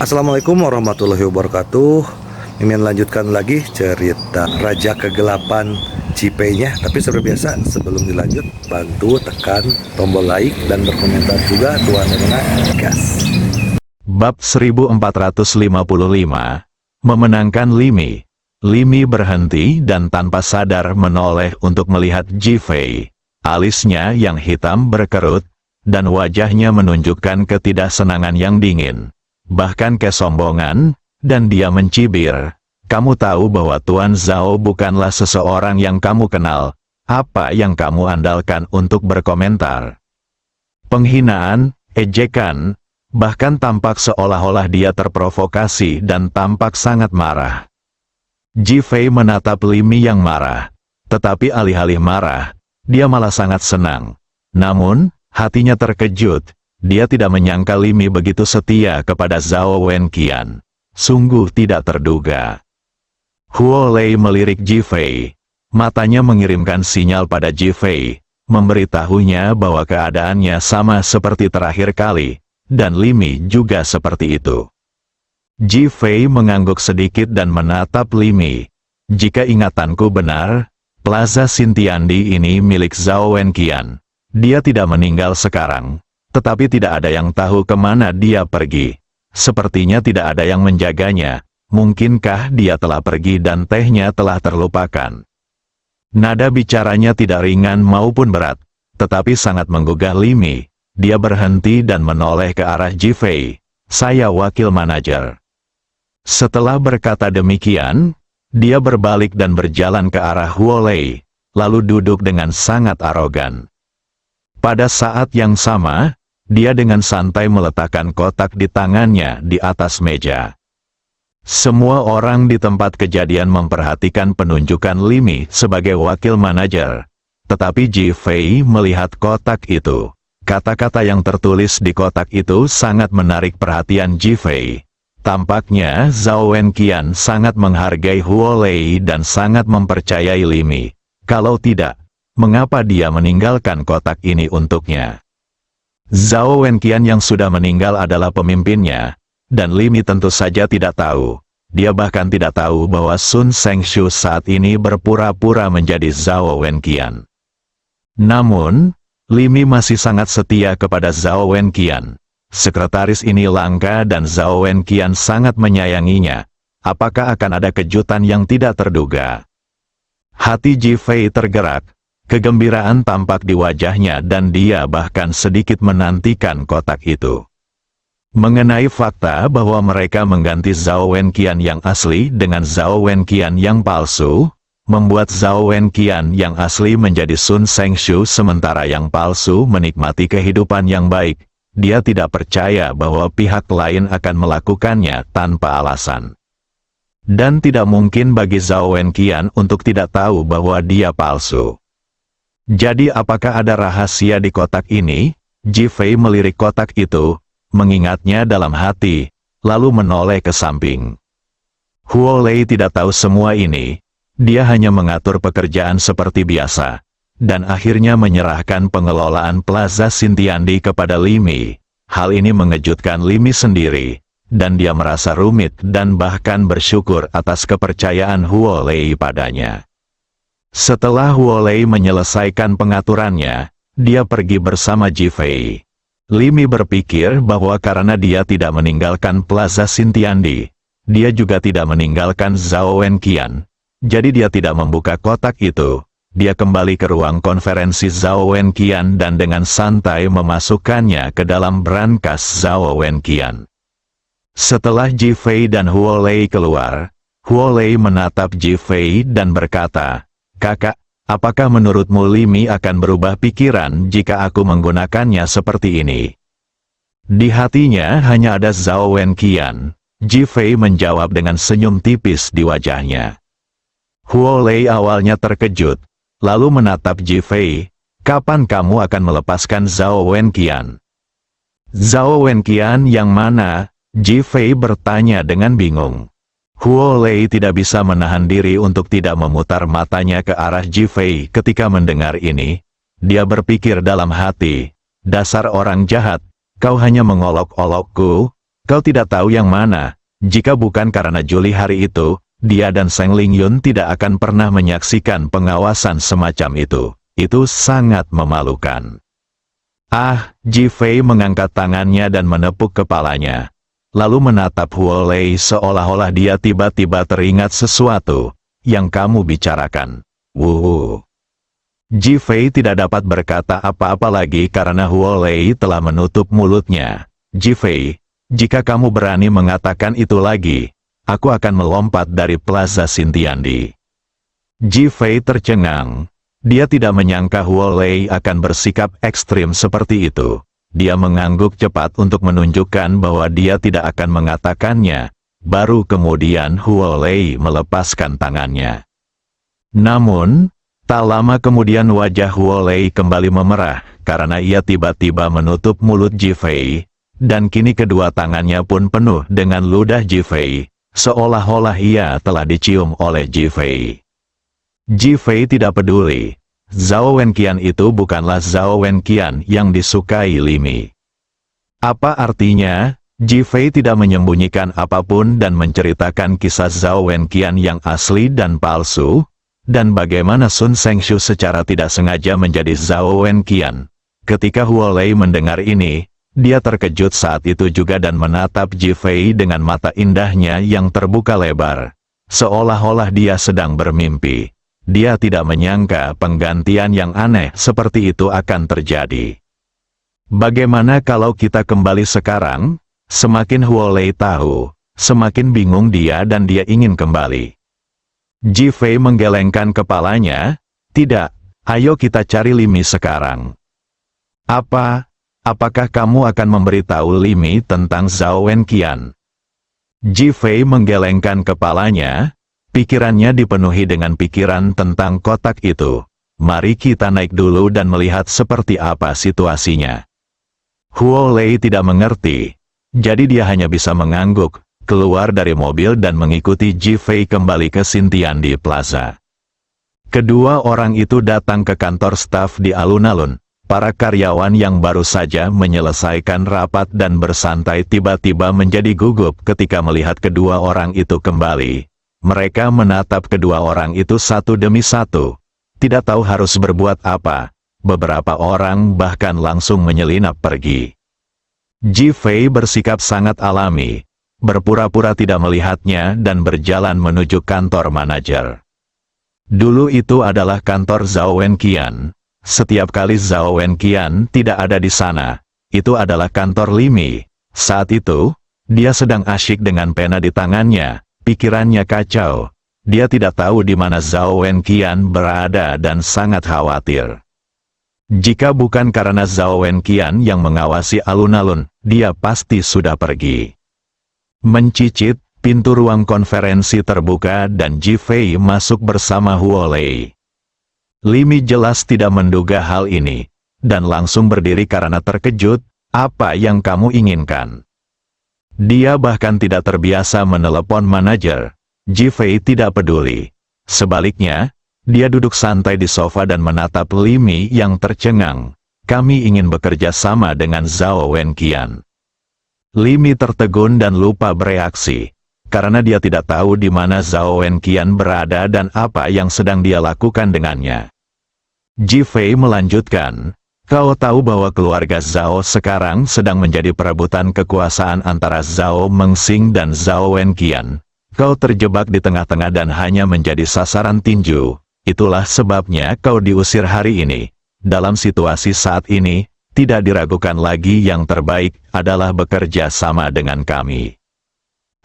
Assalamualaikum warahmatullahi wabarakatuh. Mimin lanjutkan lagi cerita Raja Kegelapan Cipenya. Tapi seperti biasa, sebelum dilanjut, bantu tekan tombol like dan berkomentar juga Tuan Rena gas. Bab 1455, Memenangkan Limi. Limi berhenti dan tanpa sadar menoleh untuk melihat Ji-Fei. Alisnya yang hitam berkerut, dan wajahnya menunjukkan ketidaksenangan yang dingin. Bahkan kesombongan, dan dia mencibir. Kamu tahu bahwa Tuan Zhao bukanlah seseorang yang kamu kenal. Apa yang kamu andalkan untuk berkomentar? Penghinaan, ejekan, bahkan tampak seolah-olah dia terprovokasi dan tampak sangat marah. Ji-Fei menatap Limi yang marah. Tetapi alih-alih marah, dia malah sangat senang. Namun, hatinya terkejut. Dia tidak menyangka Limi begitu setia kepada Zhao Wenqian. Sungguh tidak terduga. Huo Lei melirik Ji-Fei. Matanya mengirimkan sinyal pada Ji-Fei, memberitahunya bahwa keadaannya sama seperti terakhir kali, dan Limi juga seperti itu. Ji-Fei mengangguk sedikit dan menatap Limi. Jika ingatanku benar, Plaza Xintiandi ini milik Zhao Wenqian. Dia tidak meninggal sekarang. Tetapi tidak ada yang tahu kemana dia pergi. Sepertinya tidak ada yang menjaganya. Mungkinkah dia telah pergi dan tehnya telah terlupakan? Nada bicaranya tidak ringan maupun berat, tetapi sangat menggugah Limi. Dia berhenti dan menoleh ke arah Ji-Fei. Saya wakil manajer. Setelah berkata demikian, dia berbalik dan berjalan ke arah Huo Lei, lalu duduk dengan sangat arogan. Pada saat yang sama, dia dengan santai meletakkan kotak di tangannya di atas meja. Semua orang di tempat kejadian memperhatikan penunjukan Limi sebagai wakil manajer. Tetapi Ji-Fei melihat kotak itu. Kata-kata yang tertulis di kotak itu sangat menarik perhatian Ji-Fei. Tampaknya Zhao Wenqian sangat menghargai Huo Lei dan sangat mempercayai Limi. Kalau tidak, mengapa dia meninggalkan kotak ini untuknya? Zhao Wenqian yang sudah meninggal adalah pemimpinnya, dan Limi tentu saja tidak tahu. Dia bahkan tidak tahu bahwa Sun Sengshu saat ini berpura-pura menjadi Zhao Wenqian. Namun, Limi masih sangat setia kepada Zhao Wenqian. Sekretaris ini langka dan Zhao Wenqian sangat menyayanginya. Apakah akan ada kejutan yang tidak terduga? Hati Ji-Fei tergerak. Kegembiraan tampak di wajahnya dan dia bahkan sedikit menantikan kotak itu. Mengenai fakta bahwa mereka mengganti Zhao Wenqian yang asli dengan Zhao Wenqian yang palsu, membuat Zhao Wenqian yang asli menjadi Sun Sengshu sementara yang palsu menikmati kehidupan yang baik, dia tidak percaya bahwa pihak lain akan melakukannya tanpa alasan. Dan tidak mungkin bagi Zhao Wenqian untuk tidak tahu bahwa dia palsu. Jadi apakah ada rahasia di kotak ini? Ji-Fei melirik kotak itu, mengingatnya dalam hati, lalu menoleh ke samping. Huo Lei tidak tahu semua ini, dia hanya mengatur pekerjaan seperti biasa, dan akhirnya menyerahkan pengelolaan Plaza Xintiandi kepada Limi. Hal ini mengejutkan Limi sendiri, dan dia merasa rumit dan bahkan bersyukur atas kepercayaan Huo Lei padanya. Setelah Huo Lei menyelesaikan pengaturannya, dia pergi bersama Ji-Fei. Limi berpikir bahwa karena dia tidak meninggalkan Plaza Xintiandi, dia juga tidak meninggalkan Zhao Wenqian. Jadi dia tidak membuka kotak itu. Dia kembali ke ruang konferensi Zhao Wenqian dan dengan santai memasukkannya ke dalam brankas Zhao Wenqian. Setelah Ji-Fei dan Huo Lei keluar, Huo Lei menatap Ji-Fei dan berkata, "Kakak, apakah menurutmu Limi akan berubah pikiran jika aku menggunakannya seperti ini?" Di hatinya hanya ada Zhao Wenqian. Ji-Fei menjawab dengan senyum tipis di wajahnya. Huo Lei awalnya terkejut, lalu menatap Ji-Fei. "Kapan kamu akan melepaskan Zhao Wenqian?" "Zhao Wenqian yang mana?" Ji-Fei bertanya dengan bingung. Huo Lei tidak bisa menahan diri untuk tidak memutar matanya ke arah Ji-Fei ketika mendengar ini. Dia berpikir dalam hati, "Dasar orang jahat, kau hanya mengolok-olokku, Kau tidak tahu yang mana. Jika bukan karena Juli hari itu, dia dan Seng Lingyun tidak akan pernah menyaksikan pengawasan semacam itu. Itu sangat memalukan. Ah, Ji Fei mengangkat tangannya dan menepuk kepalanya. Lalu menatap Huo Lei seolah-olah dia tiba-tiba teringat sesuatu yang kamu bicarakan. Wuh. Ji Fei tidak dapat berkata apa-apa lagi karena Huo Lei telah menutup mulutnya. Ji Fei, jika kamu berani mengatakan itu lagi, aku akan melompat dari Plaza Xintiandi. Ji Fei tercengang. Dia tidak menyangka Huo Lei akan bersikap ekstrim seperti itu. Dia mengangguk cepat untuk menunjukkan bahwa dia tidak akan mengatakannya. Baru kemudian Huo Lei melepaskan tangannya. Namun, tak lama kemudian wajah Huo Lei kembali memerah karena ia tiba-tiba menutup mulut Ji Fei. Dan kini kedua tangannya pun penuh dengan ludah Ji Fei, seolah-olah ia telah dicium oleh Ji Fei. Ji Fei tidak peduli. Zhao Wenqian itu bukanlah Zhao Wenqian yang disukai Limi. Apa artinya? Ji Fei tidak menyembunyikan apapun dan menceritakan kisah Zhao Wenqian yang asli dan palsu, dan bagaimana Sun Sengshu secara tidak sengaja menjadi Zhao Wenqian. Ketika Huo Lei mendengar ini, dia terkejut saat itu juga dan menatap Ji Fei dengan mata indahnya yang terbuka lebar. Seolah-olah dia sedang bermimpi. Dia tidak menyangka penggantian yang aneh seperti itu akan terjadi. Bagaimana kalau kita kembali sekarang? Semakin Huo Lei tahu, semakin bingung dia dan dia ingin kembali. Ji Fei menggelengkan kepalanya. Tidak, ayo kita cari Limi sekarang. Apa? Apakah kamu akan memberitahu Limi tentang Zhao Wenqian? Ji Fei menggelengkan kepalanya, pikirannya dipenuhi dengan pikiran tentang kotak itu. Mari kita naik dulu dan melihat seperti apa situasinya. Huo Lei tidak mengerti, jadi dia hanya bisa mengangguk, keluar dari mobil dan mengikuti Ji Fei kembali ke Xintiandi Plaza. Kedua orang itu datang ke kantor staf di alun-alun. Para karyawan yang baru saja menyelesaikan rapat dan bersantai tiba-tiba menjadi gugup ketika melihat kedua orang itu kembali. Mereka menatap kedua orang itu satu demi satu. Tidak tahu harus berbuat apa. Beberapa orang bahkan langsung menyelinap pergi. Ji Fei bersikap sangat alami. Berpura-pura tidak melihatnya dan berjalan menuju kantor manajer. Dulu itu adalah kantor Zhao Wenqian. Setiap kali Zhao Wenqian tidak ada di sana, itu adalah kantor Limi. Saat itu, dia sedang asyik dengan pena di tangannya, pikirannya kacau. Dia tidak tahu di mana Zhao Wenqian berada dan sangat khawatir. Jika bukan karena Zhao Wenqian yang mengawasi alun-alun, dia pasti sudah pergi. Mencicit, pintu ruang konferensi terbuka dan Ji Fei masuk bersama Huo Lei. Limi jelas tidak menduga hal ini, dan langsung berdiri karena terkejut. Apa yang kamu inginkan? Dia bahkan tidak terbiasa menelepon manajer. Ji Fei tidak peduli. Sebaliknya, dia duduk santai di sofa dan menatap Limi yang tercengang. Kami ingin bekerja sama dengan Zhao Wenqian. Limi tertegun dan lupa bereaksi, karena dia tidak tahu di mana Zhao Wenqian berada dan apa yang sedang dia lakukan dengannya. Ji Fei melanjutkan, kau tahu bahwa keluarga Zhao sekarang sedang menjadi perebutan kekuasaan antara Zhao Mengxing dan Zhao Wenqian. Kau terjebak di tengah-tengah dan hanya menjadi sasaran tinju. Itulah sebabnya kau diusir hari ini. Dalam situasi saat ini, tidak diragukan lagi yang terbaik adalah bekerja sama dengan kami.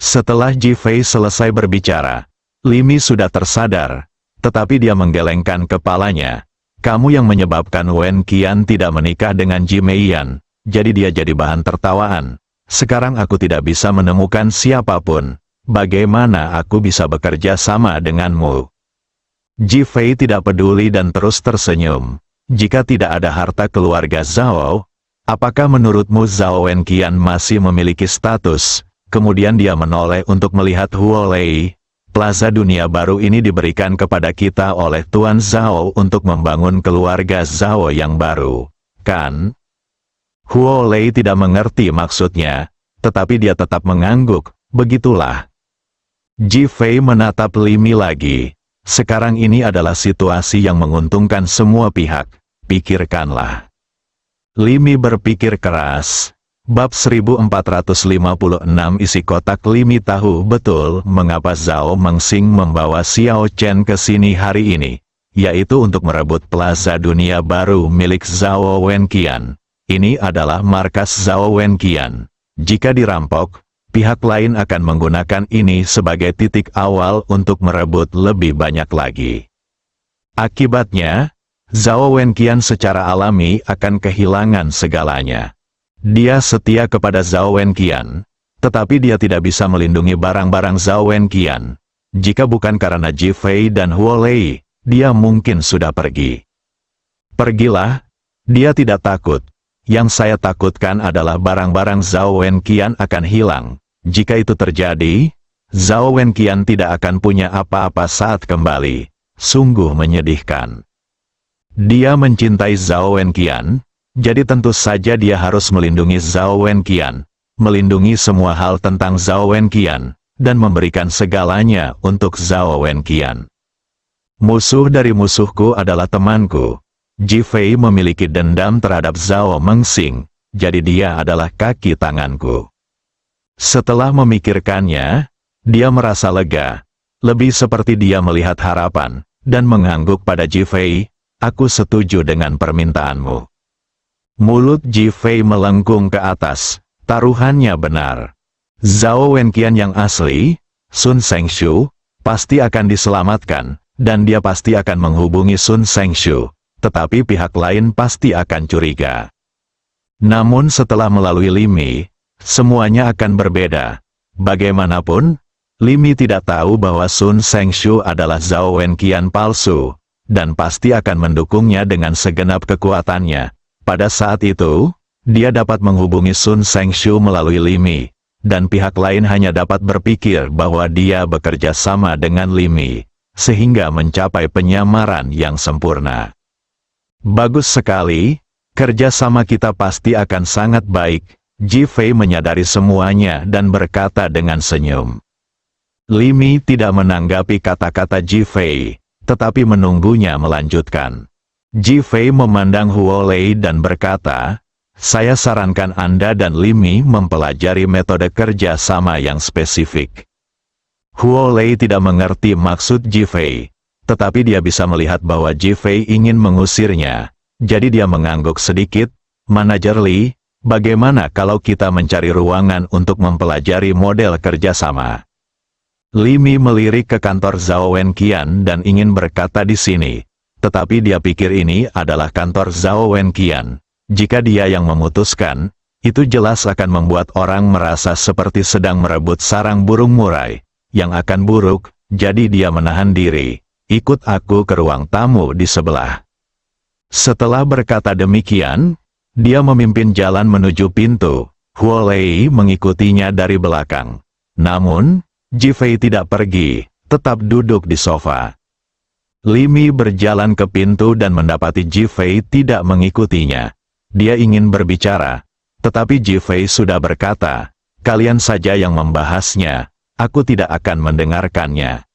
Setelah Ji Fei selesai berbicara, Limi sudah tersadar, tetapi dia menggelengkan kepalanya. Kamu yang menyebabkan Wen Qian tidak menikah dengan Ji Meiyan, jadi dia jadi bahan tertawaan. Sekarang aku tidak bisa menemukan siapapun. Bagaimana aku bisa bekerja sama denganmu? Ji Fei tidak peduli dan terus tersenyum. Jika tidak ada harta keluarga Zhao, apakah menurutmu Zhao Wenqian masih memiliki status? Kemudian dia menoleh untuk melihat Huo Lei. Plaza dunia baru ini diberikan kepada kita oleh Tuan Zhao untuk membangun keluarga Zhao yang baru, kan? Huo Lei tidak mengerti maksudnya. tetapi dia tetap mengangguk. Begitulah. Ji Fei menatap Li Mi lagi. Sekarang ini adalah situasi yang menguntungkan semua pihak. Pikirkanlah. Li Mi berpikir keras. Bab 1456 isi kotak Li Mi tahu betul mengapa Zhao Mengsing membawa Xiao Chen ke sini hari ini, yaitu untuk merebut plaza dunia baru milik Zhao Wenqian. Ini adalah markas Zhao Wenqian. Jika dirampok, pihak lain akan menggunakan ini sebagai titik awal untuk merebut lebih banyak lagi. Akibatnya, Zhao Wenqian secara alami akan kehilangan segalanya. Dia setia kepada Zhao Wenqian, tetapi dia tidak bisa melindungi barang-barang Zhao Wenqian. Jika bukan karena Ji Fei dan Huo Lei, dia mungkin sudah pergi. Pergilah, dia tidak takut. Yang saya takutkan adalah barang-barang Zhao Wenqian akan hilang. Jika itu terjadi, Zhao Wenqian tidak akan punya apa-apa saat kembali. Sungguh menyedihkan. Dia mencintai Zhao Wenqian, jadi tentu saja dia harus melindungi Zhao Wenqian, melindungi semua hal tentang Zhao Wenqian, dan memberikan segalanya untuk Zhao Wenqian. Musuh dari musuhku adalah temanku. Ji Fei memiliki dendam terhadap Zhao Mengsing, jadi dia adalah kaki tanganku. Setelah memikirkannya, dia merasa lega. Lebih seperti dia melihat harapan, dan mengangguk pada Ji Fei. Aku setuju dengan permintaanmu. Mulut Ji Fei melengkung ke atas. Taruhannya benar. Zhao Wenqian yang asli, Sun Sengshu, pasti akan diselamatkan, dan dia pasti akan menghubungi Sun Sengshu. Tetapi pihak lain pasti akan curiga. Namun setelah melalui Li Mi, semuanya akan berbeda. Bagaimanapun, Li Mi tidak tahu bahwa Sun Sengshu adalah Zhao Wenqian palsu, dan pasti akan mendukungnya dengan segenap kekuatannya. Pada saat itu, dia dapat menghubungi Sun Sengshu melalui Li Mi, dan pihak lain hanya dapat berpikir bahwa dia bekerja sama dengan Li Mi, sehingga mencapai penyamaran yang sempurna. Bagus sekali, kerjasama kita pasti akan sangat baik. Ji Fei menyadari semuanya dan berkata dengan senyum. Li Mi tidak menanggapi kata-kata Ji Fei, tetapi menunggunya melanjutkan. Ji Fei memandang Huo Lei dan berkata, saya sarankan Anda dan Li Mi mempelajari metode kerja sama yang spesifik. Huo Lei tidak mengerti maksud Ji Fei, tetapi dia bisa melihat bahwa Ji Fei ingin mengusirnya, jadi dia mengangguk sedikit. Manajer Li, bagaimana kalau kita mencari ruangan untuk mempelajari model kerjasama? Li Mi melirik ke kantor Zhao Wenqian dan ingin berkata di sini, tetapi dia pikir ini adalah kantor Zhao Wenqian. Jika dia yang memutuskan, itu jelas akan membuat orang merasa seperti sedang merebut sarang burung murai, yang akan buruk, jadi dia menahan diri. Ikut aku ke ruang tamu di sebelah. Setelah berkata demikian, dia memimpin jalan menuju pintu. Huo Lei mengikutinya dari belakang. Namun, Ji Fei tidak pergi, tetap duduk di sofa. Li Mi berjalan ke pintu dan mendapati Ji Fei tidak mengikutinya. Dia ingin berbicara, tetapi Ji Fei sudah berkata, kalian saja yang membahasnya, aku tidak akan mendengarkannya.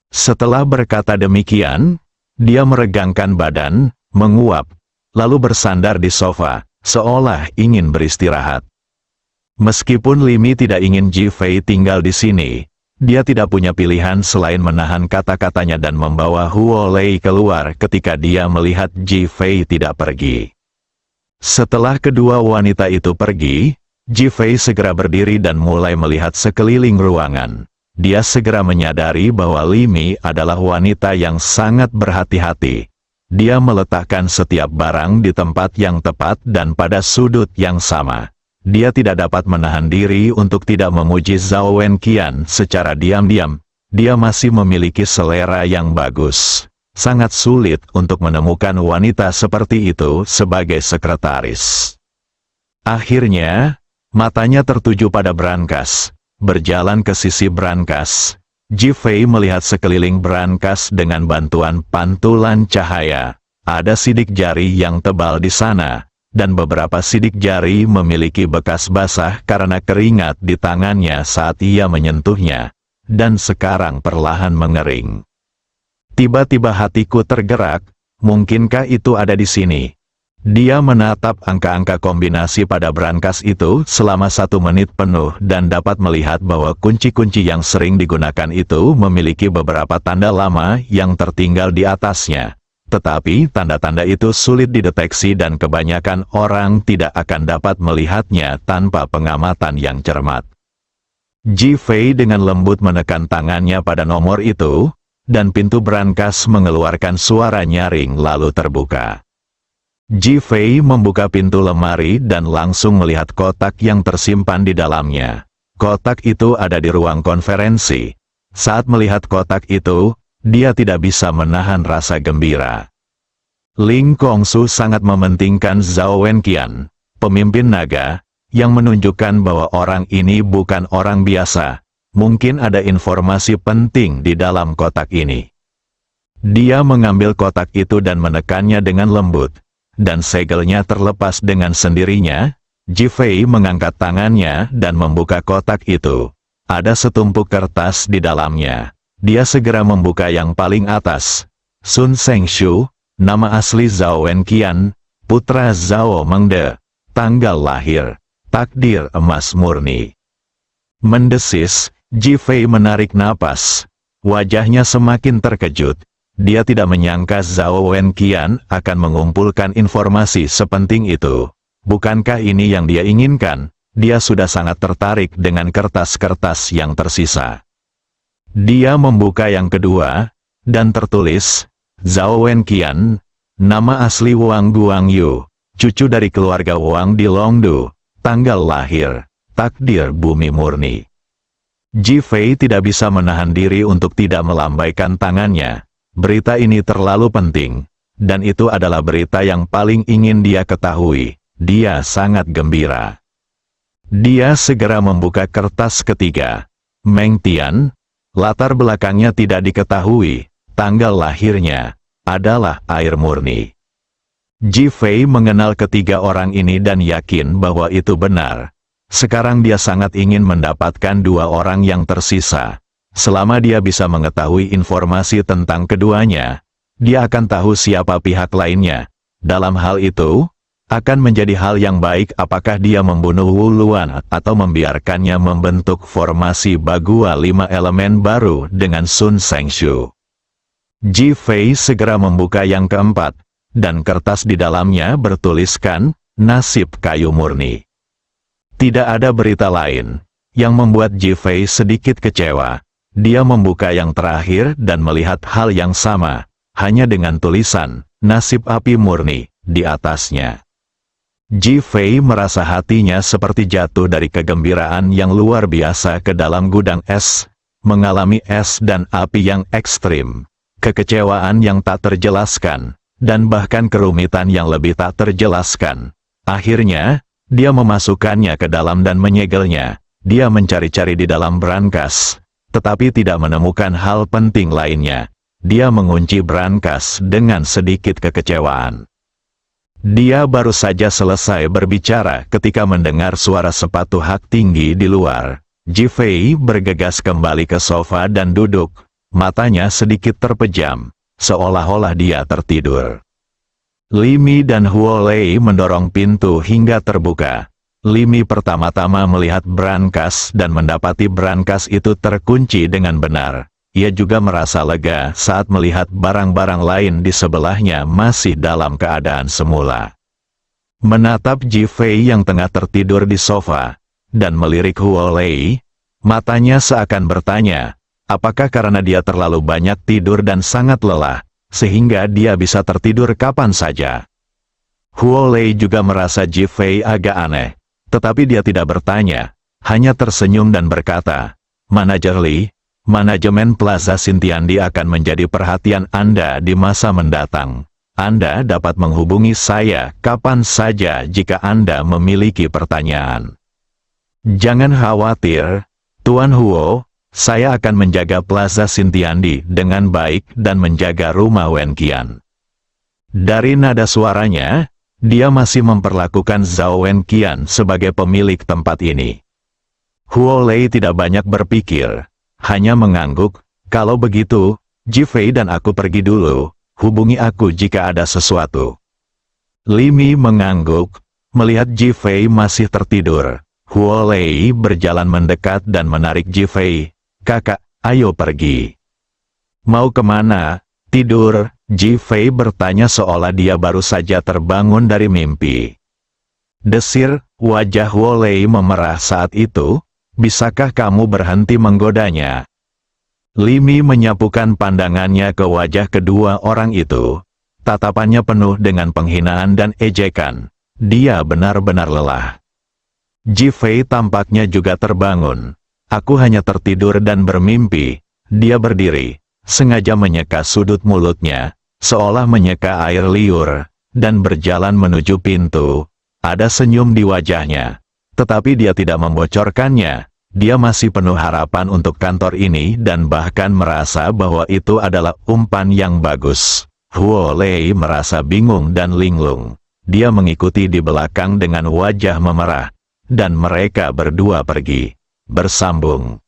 Setelah berkata demikian, dia meregangkan badan, menguap, lalu bersandar di sofa, seolah ingin beristirahat. Meskipun Li Mi tidak ingin Ji Fei tinggal di sini, dia tidak punya pilihan selain menahan kata-katanya dan membawa Huo Lei keluar ketika dia melihat Ji Fei tidak pergi. Setelah kedua wanita itu pergi, Ji Fei segera berdiri dan mulai melihat sekeliling ruangan. Dia segera menyadari bahwa Li Mi adalah wanita yang sangat berhati-hati. Dia meletakkan setiap barang di tempat yang tepat dan pada sudut yang sama. Dia tidak dapat menahan diri untuk tidak memuji Zhao Wenqian secara diam-diam. Dia masih memiliki selera yang bagus. Sangat sulit untuk menemukan wanita seperti itu sebagai sekretaris. Akhirnya, matanya tertuju pada brankas. Berjalan ke sisi brankas, Ji Fei melihat sekeliling brankas dengan bantuan pantulan cahaya. Ada sidik jari yang tebal di sana, dan beberapa sidik jari memiliki bekas basah karena keringat di tangannya saat ia menyentuhnya, dan sekarang perlahan mengering. Tiba-tiba hatiku tergerak, mungkinkah itu ada di sini? Dia menatap angka-angka kombinasi pada brankas itu selama 1 menit penuh dan dapat melihat bahwa kunci-kunci yang sering digunakan itu memiliki beberapa tanda lama yang tertinggal di atasnya. Tetapi tanda-tanda itu sulit dideteksi dan kebanyakan orang tidak akan dapat melihatnya tanpa pengamatan yang cermat. Ji Fei dengan lembut menekan tangannya pada nomor itu, dan pintu brankas mengeluarkan suara nyaring lalu terbuka. Ji Fei membuka pintu lemari dan langsung melihat kotak yang tersimpan di dalamnya. Kotak itu ada di ruang konferensi. Saat melihat kotak itu, dia tidak bisa menahan rasa gembira. Ling Kongsu sangat mementingkan Zhao Wenqian, pemimpin naga, yang menunjukkan bahwa orang ini bukan orang biasa. Mungkin ada informasi penting di dalam kotak ini. Dia mengambil kotak itu dan menekannya dengan lembut, dan segelnya terlepas dengan sendirinya. Ji Fei mengangkat tangannya dan membuka kotak itu. Ada setumpuk kertas di dalamnya. Dia segera membuka yang paling atas. Sun Sengshu, nama asli Zhao Wenqian, putra Zhao Mengde, tanggal lahir, takdir emas murni. Mendesis, Ji Fei menarik napas. Wajahnya semakin terkejut. Dia tidak menyangka Zhao Wenqian akan mengumpulkan informasi sepenting itu. Bukankah ini yang dia inginkan? Dia sudah sangat tertarik dengan kertas-kertas yang tersisa. Dia membuka yang kedua, dan tertulis, Zhao Wenqian, nama asli Wang Guangyu, cucu dari keluarga Wang di Longdu, tanggal lahir, takdir bumi murni. Ji Fei tidak bisa menahan diri untuk tidak melambaikan tangannya. Berita ini terlalu penting, dan itu adalah berita yang paling ingin dia ketahui. Dia sangat gembira. Dia segera membuka kertas ketiga. Meng Tian, latar belakangnya tidak diketahui, tanggal lahirnya adalah air murni. Ji Fei mengenal ketiga orang ini dan yakin bahwa itu benar. Sekarang dia sangat ingin mendapatkan 2 orang yang tersisa. Selama dia bisa mengetahui informasi tentang keduanya, dia akan tahu siapa pihak lainnya. Dalam hal itu, akan menjadi hal yang baik apakah dia membunuh Wu Luan atau membiarkannya membentuk formasi Bagua 5 elemen baru dengan Sun Sengshu. Ji Fei segera membuka yang keempat, dan kertas di dalamnya bertuliskan, nasib kayu murni. Tidak ada berita lain, yang membuat Ji Fei sedikit kecewa. Dia membuka yang terakhir dan melihat hal yang sama, hanya dengan tulisan, nasib api murni, di atasnya. Ji Fei merasa hatinya seperti jatuh dari kegembiraan yang luar biasa ke dalam gudang es, mengalami es dan api yang ekstrim, kekecewaan yang tak terjelaskan, dan bahkan kerumitan yang lebih tak terjelaskan. Akhirnya, dia memasukkannya ke dalam dan menyegelnya. Dia mencari-cari di dalam brankas, tetapi tidak menemukan hal penting lainnya. Dia mengunci brankas dengan sedikit kekecewaan. Dia baru saja selesai berbicara ketika mendengar suara sepatu hak tinggi di luar. Ji Fei bergegas kembali ke sofa dan duduk, matanya sedikit terpejam, seolah-olah dia tertidur. Li Mi dan Huo Lei mendorong pintu hingga terbuka. Li Mi pertama-tama melihat brankas dan mendapati brankas itu terkunci dengan benar. Ia juga merasa lega saat melihat barang-barang lain di sebelahnya masih dalam keadaan semula. Menatap Ji Fei yang tengah tertidur di sofa, dan melirik Huo Lei, matanya seakan bertanya, apakah karena dia terlalu banyak tidur dan sangat lelah, sehingga dia bisa tertidur kapan saja. Huo Lei juga merasa Ji Fei agak aneh. Tetapi dia tidak bertanya, hanya tersenyum dan berkata, Manajer Li, manajemen Plaza Xintiandi akan menjadi perhatian Anda di masa mendatang. Anda dapat menghubungi saya kapan saja jika Anda memiliki pertanyaan. Jangan khawatir, Tuan Huo, saya akan menjaga Plaza Xintiandi dengan baik dan menjaga rumah Wenqian. Dari nada suaranya, dia masih memperlakukan Zhao Wenqian sebagai pemilik tempat ini. Huo Lei tidak banyak berpikir, hanya mengangguk. Kalau begitu, Jifei dan aku pergi dulu, hubungi aku jika ada sesuatu. Li Mi mengangguk, melihat Jifei masih tertidur. Huo Lei berjalan mendekat dan menarik Jifei. Kakak, ayo pergi. Mau kemana? Tidur? Jifei bertanya seolah dia baru saja terbangun dari mimpi. Desir, wajah Huo Lei memerah saat itu. Bisakah kamu berhenti menggodanya? Li Mi menyapukan pandangannya ke wajah kedua orang itu. Tatapannya penuh dengan penghinaan dan ejekan. Dia benar-benar lelah. Jifei tampaknya juga terbangun. Aku hanya tertidur dan bermimpi. Dia berdiri, sengaja menyeka sudut mulutnya, seolah menyeka air liur, dan berjalan menuju pintu. Ada senyum di wajahnya. Tetapi dia tidak membocorkannya. Dia masih penuh harapan untuk kantor ini dan bahkan merasa bahwa itu adalah umpan yang bagus. Huo Lei merasa bingung dan linglung. Dia mengikuti di belakang dengan wajah memerah. Dan mereka berdua pergi. Bersambung.